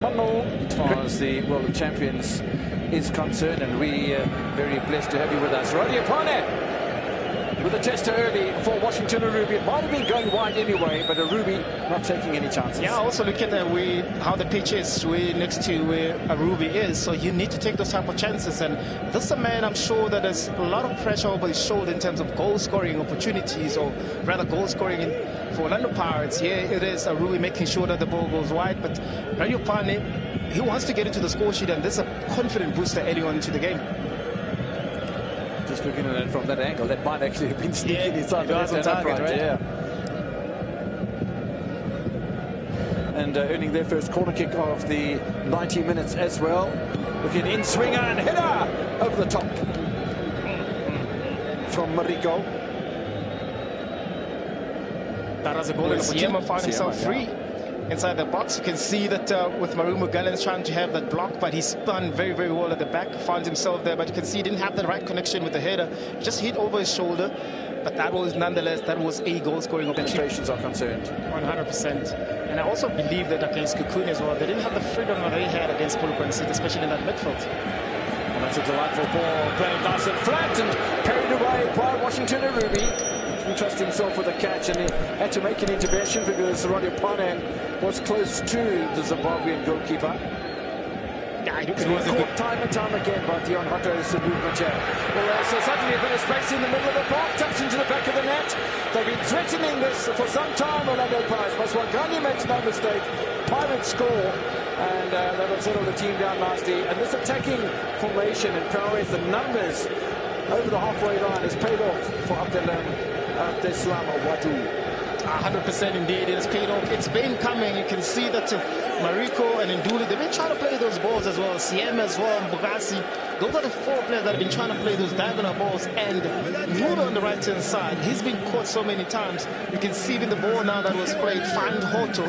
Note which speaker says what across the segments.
Speaker 1: tunnel as far as the World of Champions is concerned, and we are very blessed to have you with us. Radio Pane with a tester early for Washington Arubi. It might have been going wide anyway, but Arubi not taking any chances.
Speaker 2: Yeah, also look at how the pitch is. We're next to where Arubi is, so you need to take those type of chances. And this is a man, I'm sure that there's a lot of pressure over his shoulder in terms of goal-scoring opportunities, or rather goal-scoring for Orlando Pirates. Yeah, it is Arubi making sure that the ball goes wide, but Radio Pane, he wants to get into the score sheet, and this is a confident booster early on into the game.
Speaker 1: Just looking at it from that angle, that might actually have been sneaking inside the net
Speaker 2: target, right?
Speaker 1: Yeah. And earning their first corner kick of the 90 minutes as well. Looking in, swinger and header over the top from Marico.
Speaker 2: That was a goal, and Siema found himself free inside the box. You can see that with Marumo Gallants trying to have that block, but he spun very, very well at the back, found himself there, but you can see he didn't have the right connection with the header, just hit over his shoulder. But that was, nonetheless, that was a goal-scoring opportunity.
Speaker 1: Penetrations are concerned.
Speaker 2: 100%. And I also believe that against Kukuni as well, they didn't have the freedom that they had against Polokwane City, especially in that midfield.
Speaker 1: Well, that's a delightful ball, played nice and flat and carried away by Washington Arubi. He trusted himself with a catch, and he had to make an intervention because Radio Pane was close to the Zimbabwean goalkeeper.
Speaker 2: Yeah, it
Speaker 1: was caught time and time again by Dion Hotto's movement here. Well, so suddenly a bit of space in the middle of the park, tucked into the back of the net. They've been threatening this for some time, Orlando Pirates. Maswangani makes no mistake. Pirates score, and that'll settle the team down nicely. And this attacking formation and prowess, the numbers over the halfway line has paid off for Abdeslam Wadu.
Speaker 2: 100% indeed, it has paid off. It's been coming. You can see that Mariko and Nduli, they've been trying to play those balls as well. Siema as well, and Bugasi. Those are the four players that have been trying to play those diagonal balls. And Nuno on the right-hand side, he's been caught so many times. You can see even the ball now that was played, find Hoto,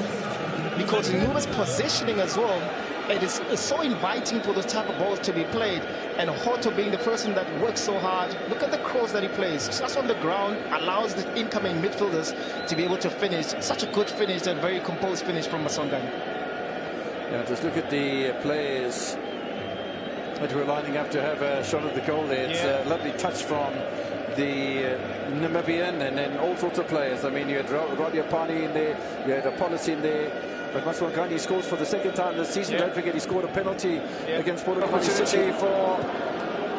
Speaker 2: because Nuno's positioning as well. It is so inviting for those type of balls to be played, and Hoto being the person that works so hard. Look at the cross that he plays, just on the ground, allows the incoming midfielders to be able to finish. Such a good finish and very composed finish from Masongani.
Speaker 1: Yeah, just look at the players that were lining up to have a shot at the goal there. It's a lovely touch from the Namibian, and then all sorts of players. I mean, you had Radio Pane in there, you had a policy in there. But Maswangani scores for the second time this season. Don't forget, he scored a penalty against Polokwane City for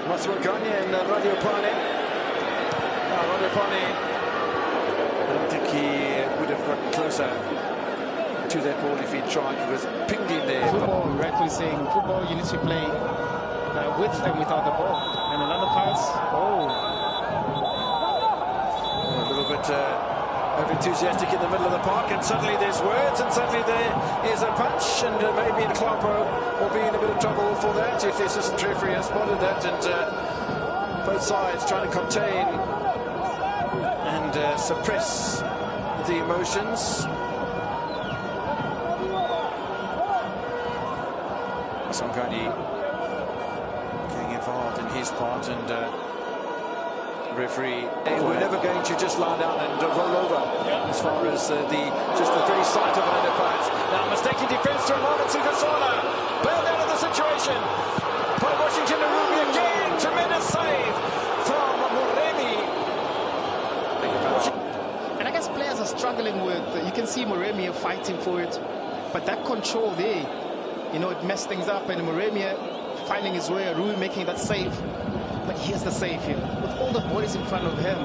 Speaker 1: Maswangani and Radio Pane. Radio Pane, I don't think he would have gotten closer to that ball if he tried. It was pinged in there.
Speaker 2: Football, rightfully saying, football you need to play with and without the ball. And another pass,
Speaker 1: a little bit over-enthusiastic in the middle of the park, and suddenly there's words, and suddenly there is a punch, and maybe Kloppo will be in a bit of trouble for that if the assistant referee has spotted that. And both sides trying to contain and suppress the emotions. Masongani getting involved in his part, and referee, we're never going to just lie down and roll over as far as just the very sight of Orlando Pirates. Now, mistaken defense from Marvin Sugasala, bailed out of the situation by Washington Arubi again. Tremendous save from Moremi.
Speaker 2: And I guess players are struggling with, you can see Moremi fighting for it, but that control there, you know, it messed things up, and Moremi finding his way, Arubi making that save. But here's the save here, with all the bodies in front of him,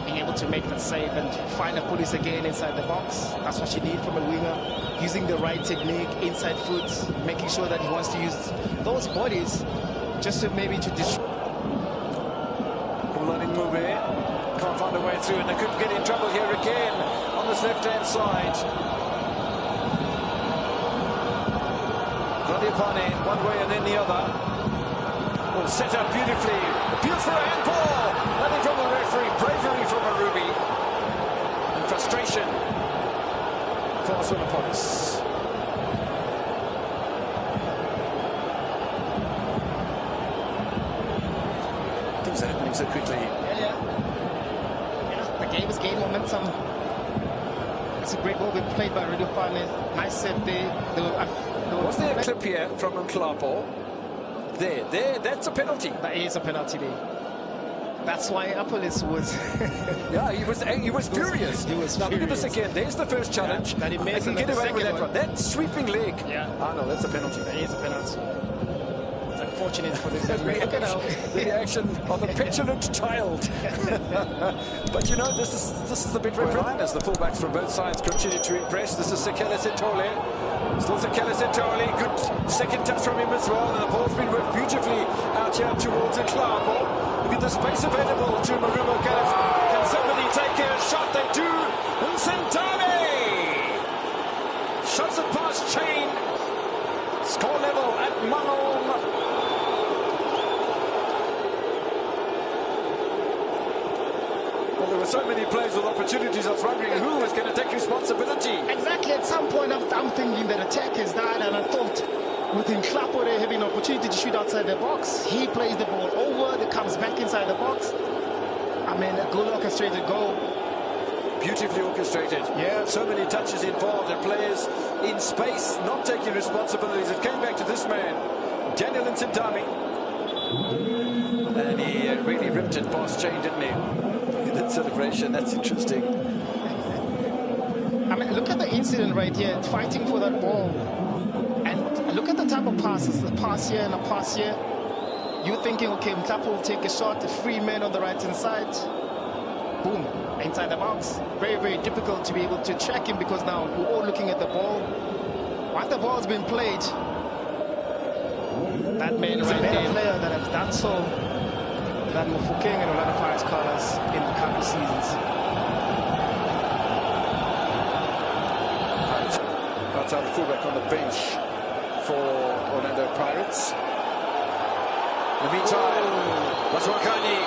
Speaker 2: being able to make that save and find the police again inside the box. That's what you need from a winger, using the right technique, inside foot, making sure that he wants to use those bodies just to maybe to destroy.
Speaker 1: Can't find a way through, and they could get in trouble here again on this left-hand side. Radio Pane one way and then the other. Will set up beautifully. Beautiful handball. Nothing from the referee. Bravery from Arubi. And frustration for Aswanapolis. Things are happening so quickly.
Speaker 2: Yeah, the game is gaining momentum. It's a great ball being played by Radio Pane. Nice set there.
Speaker 1: Was there Clip here from Mklapo. That's a penalty.
Speaker 2: That is a penalty there. That's why Apollos was...
Speaker 1: Yeah, he was furious.
Speaker 2: He was
Speaker 1: now
Speaker 2: furious.
Speaker 1: Look at this again. There's the first challenge.
Speaker 2: Yeah, that he missed,
Speaker 1: can
Speaker 2: and
Speaker 1: get
Speaker 2: the
Speaker 1: away with that
Speaker 2: second
Speaker 1: one. That sweeping leg.
Speaker 2: Yeah.
Speaker 1: Ah, no, that's a penalty.
Speaker 2: That is a penalty. It's unfortunate for this. Look at how...
Speaker 1: The reaction of a petulant child. But you know, this is the bit where as the fullbacks from both sides continue to impress. This is Sekele Setole. Still Sekele Setole. Good second touch from him as well. And the ball's been worked beautifully out here towards the Mklapo. Look at the space available to Marumo Gallants. Can somebody take a shot? They do. Nsentane shots it past Chain. Score level at Manong. Well, there were so many players with opportunities. I was wondering who was going to take responsibility.
Speaker 2: Exactly. At some point, I'm thinking that attack is that, and I thought with Mklapo they having an opportunity to shoot outside the box. He plays the ball over, it comes back inside the box. I mean, a good orchestrated goal.
Speaker 1: Beautifully orchestrated.
Speaker 2: Yeah.
Speaker 1: So many touches involved and players in space not taking responsibilities. It came back to this man, Daniel Nsentame. And he really ripped it past Chain, didn't he? Look at that celebration. That's interesting.
Speaker 2: I mean, look at the incident right here, fighting for that ball. And look at the type of passes, the pass here and a pass here. You're thinking, okay, Mklapo will take a shot, a free man on the right-hand side. Boom, inside the box. Very, very difficult to be able to track him because now we're all looking at the ball. Once the ball's been played, that man right there, player that has done so, that Mofokeng and Orlando Pirates colours in the couple seasons.
Speaker 1: Outside the fullback on the bench for Orlando Pirates. In the meantime, Waswakani,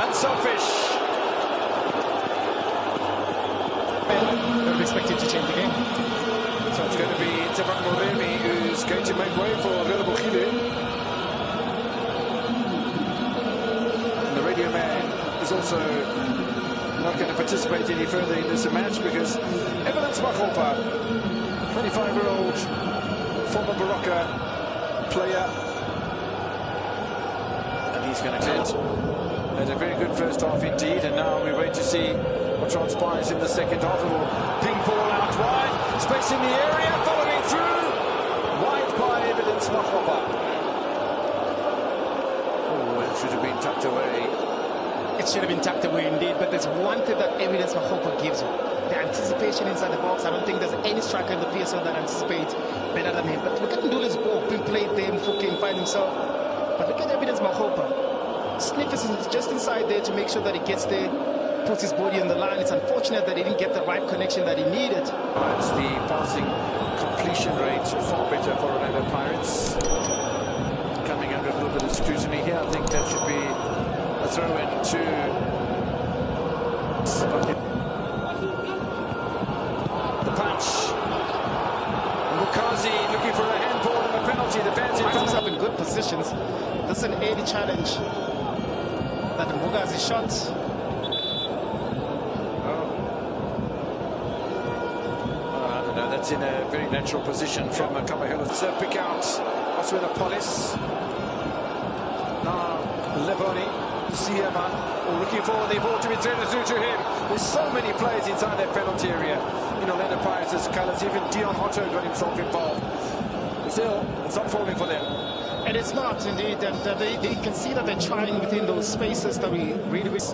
Speaker 1: unselfish.
Speaker 2: They're expected to change the game.
Speaker 1: So it's going to be Tefan Moremi who's going to make way for Relebokhile. The radio man is also not going to participate any further in this match because Evidence Makhopa, 25-year-old former Baroka player, and he's going to get had a very good first half indeed, and now we wait to see what transpires in the second half. A little ping ball out wide, space in the area, following through, wide by Evidence Makhopa. Oh, it should have been tucked away.
Speaker 2: It should have been tucked away indeed, but there's one thing that Evidence Makhopa gives you. The anticipation inside the box. I don't think there's any striker in the PSL that anticipates better than him. But look at Ndule's ball being played there, Mofokeng find himself. But look at Evidence Makhopa. Sniff is just inside there to make sure that he gets there, puts his body on the line. It's unfortunate that he didn't get the right connection that he needed.
Speaker 1: It's the passing completion rate far better for Orlando Pirates. Coming under a little bit of scrutiny here. I think that should be a throw-in to the punch. Mukazi looking for a handball and a penalty. The fans
Speaker 2: finds himself in good positions. That's an early challenge that Mukazi shot.
Speaker 1: I don't know. That's in a very natural position from Kamahela. So pick out Oswinapolis. Now Leboni, Sieman, looking for the ball to be threaded through to him. There's so many players inside that penalty area in Orlando Pirates' colours. Even Dion Otto got himself involved. Still, it's not falling for them.
Speaker 2: And it's not indeed, and they can see that they're trying within those spaces that we really wish.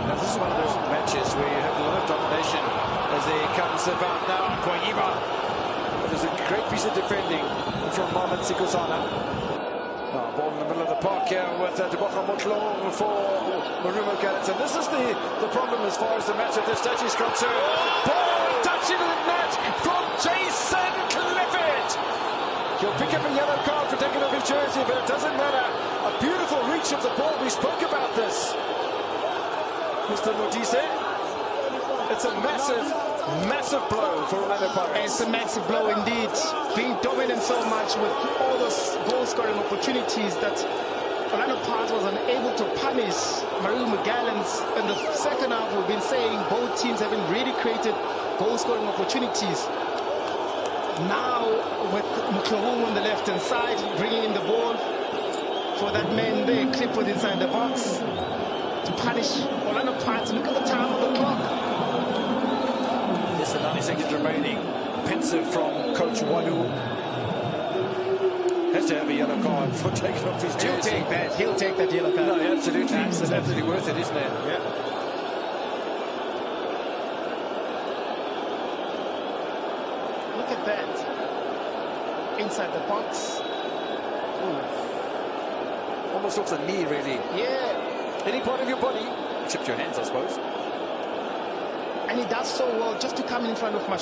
Speaker 1: Now this is one of those matches where you have a lot of domination as they comes about now. Koyiba. There's a great piece of defending from Mohamed Sikosana. Now ball in the middle of the park here with Debocha Motlong for Marumo Gallants. And this is the problem as far as the match at this stage is concerned. Ball touching the net from Jason Clifford. He'll pick up a yellow card for taking off his jersey, but it doesn't matter. A beautiful reach of the ball. We spoke about this, Mr. Modise. It's a massive blow for Orlando Pirates.
Speaker 2: It's a massive blow indeed. Being dominant so much with all those goal-scoring opportunities that Orlando Pirates was unable to punish Marumo Gallants. In the second half, we've been saying both teams haven't really created goal-scoring opportunities. Now with Muklowu on the left-hand side, bringing in the ball for that man there, Clifford inside the box to punish Orlando Pirates. Look at the time on the clock.
Speaker 1: There's 90 seconds remaining. Pensive from Coach Wadu. Has to have a yellow card for taking off his jersey.
Speaker 2: He'll take that yellow card.
Speaker 1: No, absolutely. It's absolutely worth it, isn't it?
Speaker 2: Yeah. Look at that. Inside the box. Ooh.
Speaker 1: Almost looks a knee, really.
Speaker 2: Yeah.
Speaker 1: Any part of your body, except your hands, I suppose.
Speaker 2: And he does so well just to come in front of my